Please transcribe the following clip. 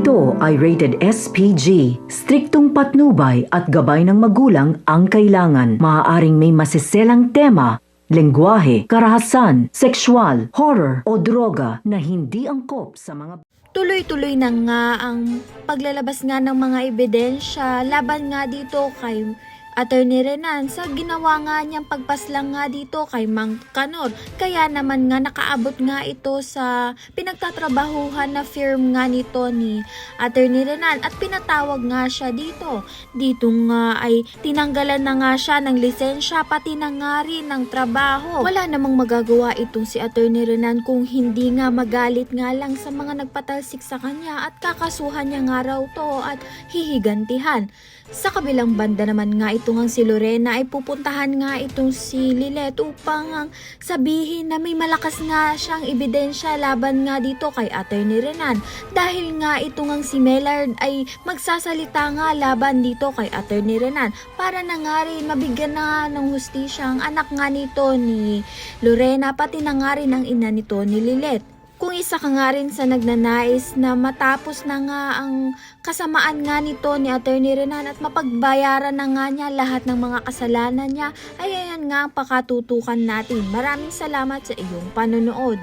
Ito ay rated SPG. Striktong patnubay at gabay ng magulang ang kailangan. Maaaring may masiselang tema, lengguwahe, karahasan, sexual, horror o droga na hindi angkop sa mga... Tuloy-tuloy na nga ang paglalabas nga ng mga ebidensya laban nga dito kay Attorney Renan sa ginawa nga niyang pagpaslang nga dito kay Mang Kanor. Kaya naman nga nakaabot nga ito sa pinagtatrabahuhan na firm nga nito ni Attorney Renan at pinatawag nga siya dito. Dito nga ay tinanggalan na nga siya ng lisensya pati na nga rin ng trabaho. Wala namang magagawa itong si Attorney Renan kung hindi nga magalit nga lang sa mga nagpatalsik sa kanya at kakasuhan niya nga raw to at hihigantihan. Sa kabilang banda naman nga ito nga si Lorena ay pupuntahan nga itong si Lilet upang sabihin na may malakas nga siyang ebidensya laban nga dito kay Attorney Renan. Dahil nga ito nga si Mellard ay magsasalita nga laban dito kay Attorney Renan para na nga rin mabigyan na ng hustisya ang anak nga nito ni Lorena pati na nga rin ang ina nito ni Lilet. Kung isa ka nga rin sa nagnanais na matapos na nga ang kasamaan nga nito ni Attorney Renan at mapagbayaran na nga niya lahat ng mga kasalanan niya, ay ayan nga ang pakatutukan natin. Maraming salamat sa iyong panonood.